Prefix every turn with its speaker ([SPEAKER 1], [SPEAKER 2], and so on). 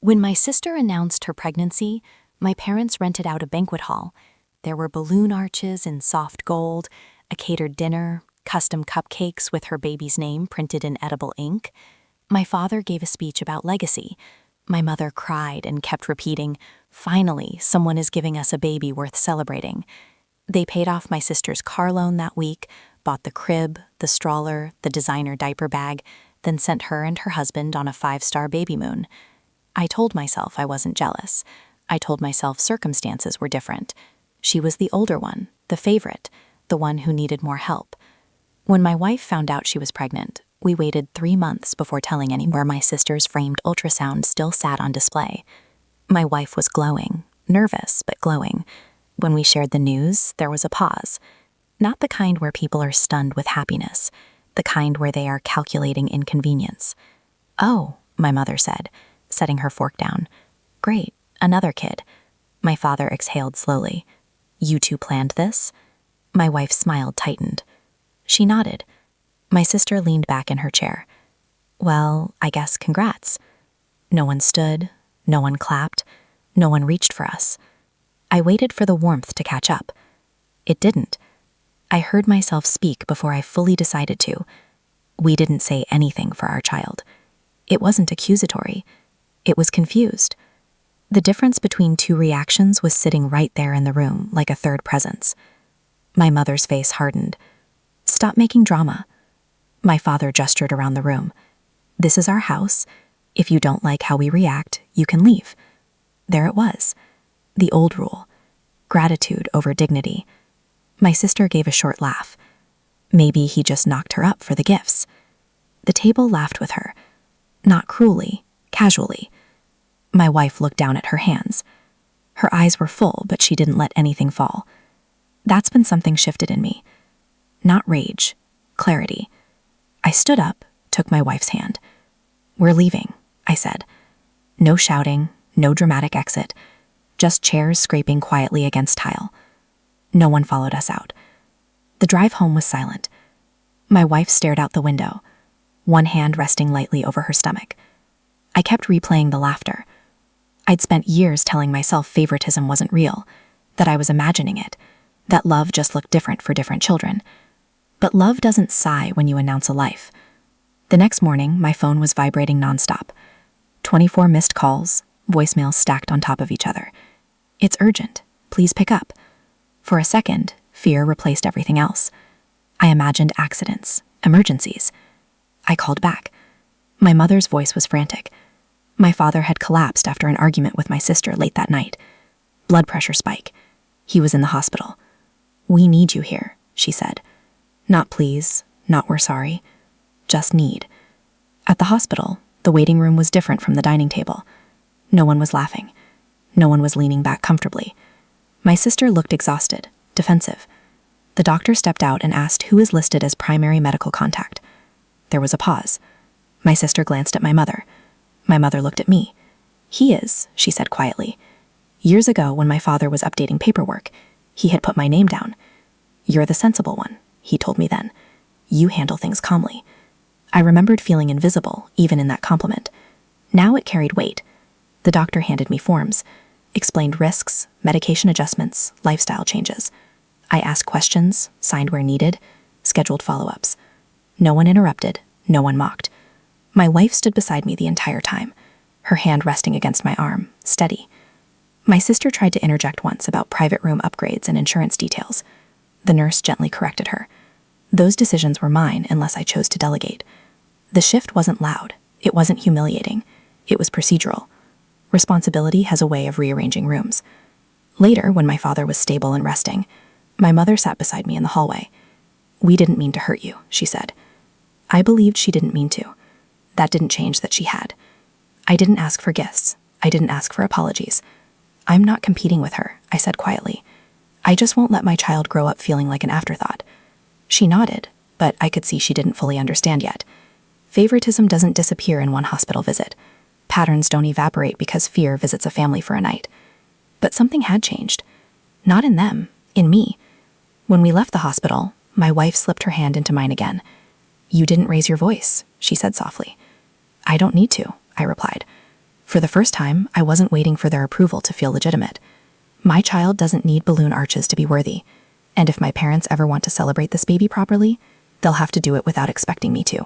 [SPEAKER 1] When my sister announced her pregnancy, my parents rented out a banquet hall. There were balloon arches in soft gold, a catered dinner, custom cupcakes with her baby's name printed in edible ink. My father gave a speech about legacy. My mother cried and kept repeating, "Finally, someone is giving us a baby worth celebrating." They paid off my sister's car loan that week, bought the crib, the stroller, the designer diaper bag, then sent her and her husband on a 5-star baby moon. I told myself I wasn't jealous. I told myself circumstances were different. She was the older one, the favorite, the one who needed more help. When my wife found out she was pregnant, we waited 3 months before telling anyone where my sister's framed ultrasound still sat on display. My wife was glowing, nervous but glowing. When we shared the news, there was a pause. Not the kind where people are stunned with happiness, the kind where they are calculating inconvenience. "Oh," my mother said, setting her fork down. "Great, another kid." My father exhaled slowly. "You two planned this?" My wife's smile tightened. She nodded. My sister leaned back in her chair. "Well, I guess congrats." No one stood, no one clapped, no one reached for us. I waited for the warmth to catch up. It didn't. I heard myself speak before I fully decided to. We didn't say anything for our child. It wasn't accusatory. It was confused. The difference between two reactions was sitting right there in the room, like a third presence. My mother's face hardened. "Stop making drama." My father gestured around the room. "This is our house. If you don't like how we react, you can leave." There it was. The old rule. Gratitude over dignity. My sister gave a short laugh. Maybe he just knocked her up for the gifts. The table laughed with her. Not cruelly, casually. My wife looked down at her hands. Her eyes were full, but she didn't let anything fall. That's been something shifted in me. Not rage, clarity. I stood up, took my wife's hand. "We're leaving," I said. No shouting, no dramatic exit, just chairs scraping quietly against tile. No one followed us out. The drive home was silent. My wife stared out the window, one hand resting lightly over her stomach. I kept replaying the laughter. I'd spent years telling myself favoritism wasn't real, that I was imagining it, that love just looked different for different children. But love doesn't sigh when you announce a life. The next morning, my phone was vibrating nonstop. 24 missed calls, voicemails stacked on top of each other. "It's urgent. Please pick up." For a second, fear replaced everything else. I imagined accidents, emergencies. I called back. My mother's voice was frantic. My father had collapsed after an argument with my sister late that night. Blood pressure spike. He was in the hospital. "We need you here," she said. Not please, not we're sorry. Just need. At the hospital, the waiting room was different from the dining table. No one was laughing. No one was leaning back comfortably. My sister looked exhausted, defensive. The doctor stepped out and asked who is listed as primary medical contact. There was a pause. My sister glanced at my mother. My mother looked at me. "He is," she said quietly. Years ago, when my father was updating paperwork, he had put my name down. "You're the sensible one," he told me then. "You handle things calmly." I remembered feeling invisible, even in that compliment. Now it carried weight. The doctor handed me forms, explained risks, medication adjustments, lifestyle changes. I asked questions, signed where needed, scheduled follow-ups. No one interrupted, no one mocked. My wife stood beside me the entire time, her hand resting against my arm, steady. My sister tried to interject once about private room upgrades and insurance details. The nurse gently corrected her. Those decisions were mine unless I chose to delegate. The shift wasn't loud. It wasn't humiliating. It was procedural. Responsibility has a way of rearranging rooms. Later, when my father was stable and resting, my mother sat beside me in the hallway. "We didn't mean to hurt you," she said. I believed she didn't mean to. That didn't change that she had. I didn't ask for gifts. I didn't ask for apologies. "I'm not competing with her," I said quietly. "I just won't let my child grow up feeling like an afterthought." She nodded, but I could see she didn't fully understand yet. Favoritism doesn't disappear in one hospital visit. Patterns don't evaporate because fear visits a family for a night. But something had changed. Not in them, in me. When we left the hospital, my wife slipped her hand into mine again. "You didn't raise your voice," she said softly. "I don't need to," I replied. For the first time, I wasn't waiting for their approval to feel legitimate. My child doesn't need balloon arches to be worthy, and if my parents ever want to celebrate this baby properly, they'll have to do it without expecting me to.